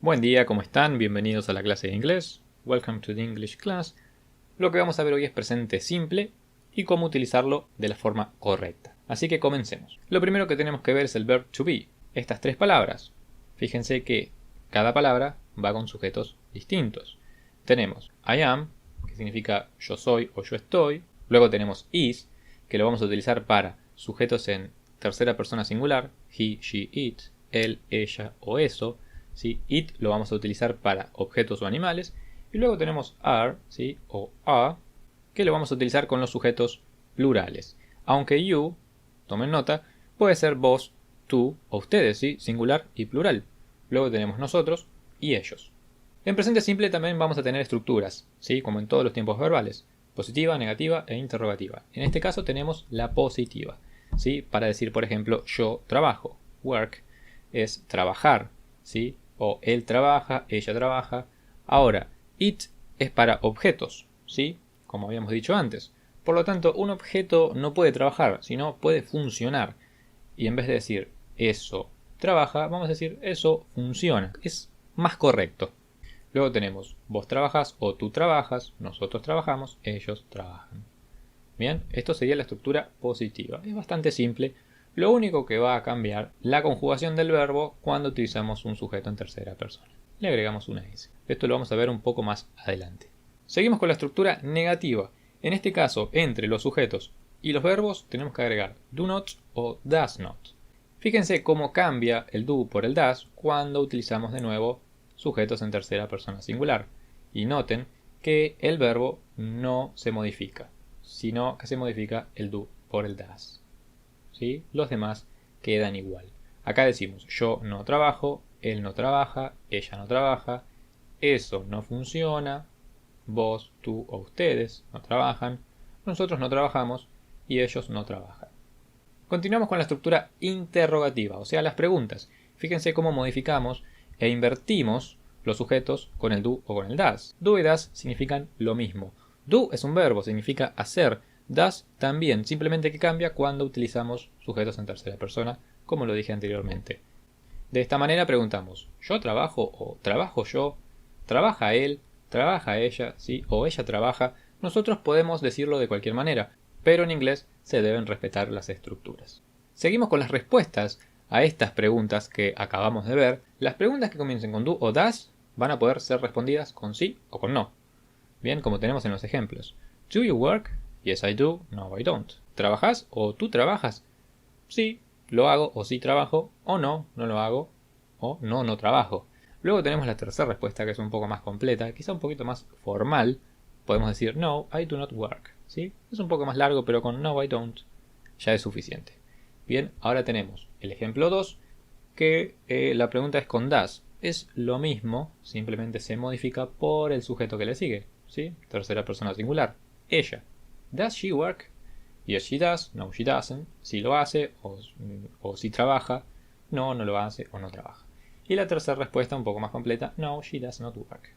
Buen día, ¿cómo están? Bienvenidos a la clase de inglés. Welcome to the English class. Lo que vamos a ver hoy es presente simple y cómo utilizarlo de la forma correcta. Así que comencemos. Lo primero que tenemos que ver es el verb to be. Estas tres palabras. Fíjense que cada palabra va con sujetos distintos. Tenemos I am, que significa yo soy o yo estoy. Luego tenemos is, que lo vamos a utilizar para sujetos en tercera persona singular. He, she, it. Él, ella o eso. ¿Sí? It lo vamos a utilizar para objetos o animales. Y luego tenemos are, ¿sí? O a, que lo vamos a utilizar con los sujetos plurales. Aunque you, tomen nota, puede ser vos, tú o ustedes, ¿sí? Singular y plural. Luego tenemos nosotros y ellos. En presente simple también vamos a tener estructuras, ¿sí? Como en todos los tiempos verbales. Positiva, negativa e interrogativa. En este caso tenemos la positiva, ¿sí? Para decir, por ejemplo, yo trabajo. Work es trabajar, ¿sí? O él trabaja, ella trabaja. Ahora, it es para objetos, ¿sí? Como habíamos dicho antes. Por lo tanto, un objeto no puede trabajar, sino puede funcionar. Y en vez de decir eso trabaja, vamos a decir eso funciona. Es más correcto. Luego tenemos vos trabajas o tú trabajas, nosotros trabajamos, ellos trabajan. Bien, esto sería la estructura positiva. Es bastante simple. Lo único que va a cambiar la conjugación del verbo cuando utilizamos un sujeto en tercera persona. Le agregamos una S. Esto lo vamos a ver un poco más adelante. Seguimos con la estructura negativa. En este caso, entre los sujetos y los verbos tenemos que agregar do not o does not. Fíjense cómo cambia el do por el does cuando utilizamos de nuevo sujetos en tercera persona singular. Y noten que el verbo no se modifica, sino que se modifica el do por el does. ¿Sí? Los demás quedan igual. Acá decimos yo no trabajo, él no trabaja, ella no trabaja, eso no funciona, vos, tú o ustedes no trabajan, nosotros no trabajamos y ellos no trabajan. Continuamos con la estructura interrogativa, o sea, las preguntas. Fíjense cómo modificamos e invertimos los sujetos con el do o con el does. Do y does significan lo mismo. Do es un verbo, significa hacer. Does también, simplemente que cambia cuando utilizamos sujetos en tercera persona, como lo dije anteriormente. De esta manera preguntamos, ¿yo trabajo o trabajo yo? ¿Trabaja él? ¿Trabaja ella? ¿Sí? ¿O ella trabaja? Nosotros podemos decirlo de cualquier manera, pero en inglés se deben respetar las estructuras. Seguimos con las respuestas a estas preguntas que acabamos de ver. Las preguntas que comiencen con do o does van a poder ser respondidas con sí o con no. Bien, como tenemos en los ejemplos. Do you work? Yes, I do. No, I don't. ¿Trabajas o tú trabajas? Sí, lo hago o sí trabajo, o no, no lo hago, o no, no trabajo. Luego tenemos la tercera respuesta que es un poco más completa, quizá un poquito más formal. Podemos decir no, I do not work. ¿Sí? Es un poco más largo, pero con no, I don't ya es suficiente. Bien, ahora tenemos el ejemplo 2, que la pregunta es con does. Es lo mismo, simplemente se modifica por el sujeto que le sigue. ¿Sí? Tercera persona singular. Ella. Does she work? Yes, she does. No, she doesn't. Si lo hace o si trabaja. No, no lo hace o no trabaja. Y la tercera respuesta un poco más completa. No, she does not work.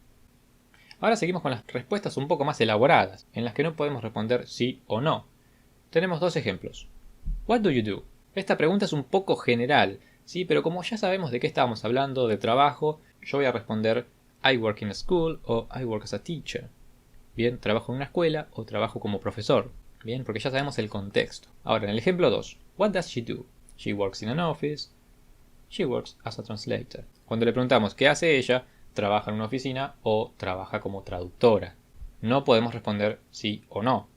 Ahora seguimos con las respuestas un poco más elaboradas, en las que no podemos responder sí o no. Tenemos dos ejemplos. What do you do? Esta pregunta es un poco general, ¿sí? Pero como ya sabemos de qué estábamos hablando, de trabajo, yo voy a responder I work in a school o I work as a teacher. Bien, trabajo en una escuela o trabajo como profesor. Bien, porque ya sabemos el contexto. Ahora, en el ejemplo 2. What does she do? She works in an office. She works as a translator. Cuando le preguntamos qué hace ella, trabaja en una oficina o trabaja como traductora. No podemos responder sí o no.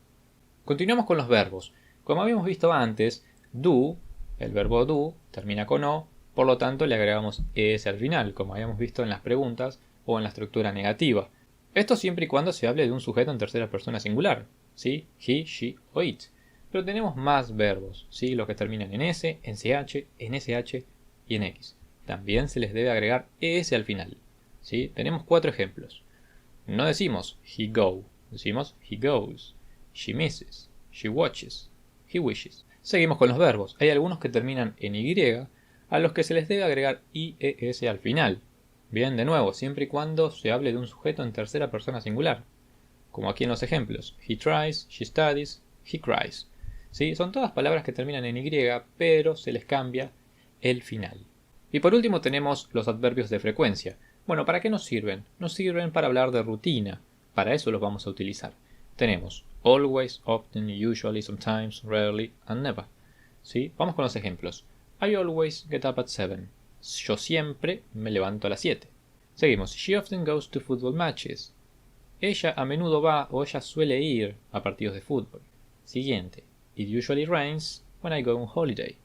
Continuamos con los verbos. Como habíamos visto antes, do, el verbo do, termina con o, por lo tanto le agregamos es al final, como habíamos visto en las preguntas o en la estructura negativa. Esto siempre y cuando se hable de un sujeto en tercera persona singular, ¿sí? He, she o it. Pero tenemos más verbos, ¿sí? Los que terminan en s, en ch, en sh y en x. También se les debe agregar es al final, ¿sí? Tenemos 4 ejemplos. No decimos he go, decimos he goes. She misses, she watches, he wishes. Seguimos con los verbos. Hay algunos que terminan en y, a los que se les debe agregar ies al final. Bien, de nuevo, siempre y cuando se hable de un sujeto en tercera persona singular. Como aquí en los ejemplos. He tries, she studies, he cries. ¿Sí? Son todas palabras que terminan en y, pero se les cambia el final. Y por último tenemos los adverbios de frecuencia. Bueno, ¿para qué nos sirven? Nos sirven para hablar de rutina. Para eso los vamos a utilizar. Tenemos always, often, usually, sometimes, rarely, and never. ¿Sí? Vamos con los ejemplos. I always get up at 7. Yo siempre me levanto a las 7. Seguimos. She often goes to football matches. Ella a menudo va o ella suele ir a partidos de fútbol. Siguiente. It usually rains when I go on holiday.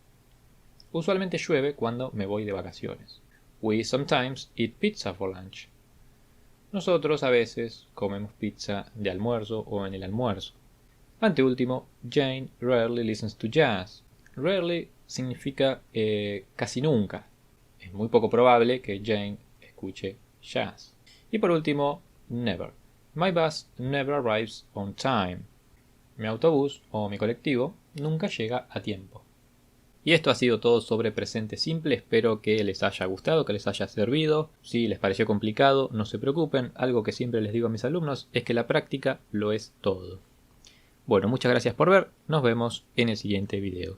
Usualmente llueve cuando me voy de vacaciones. We sometimes eat pizza for lunch. Nosotros a veces comemos pizza de almuerzo o en el almuerzo. Anteúltimo, Jane rarely listens to jazz. Rarely significa casi nunca. Es muy poco probable que Jane escuche jazz. Y por último, never. My bus never arrives on time. Mi autobús o mi colectivo nunca llega a tiempo. Y esto ha sido todo sobre presente simple. Espero que les haya gustado, que les haya servido. Si les pareció complicado, no se preocupen. Algo que siempre les digo a mis alumnos es que la práctica lo es todo. Bueno, muchas gracias por ver. Nos vemos en el siguiente video.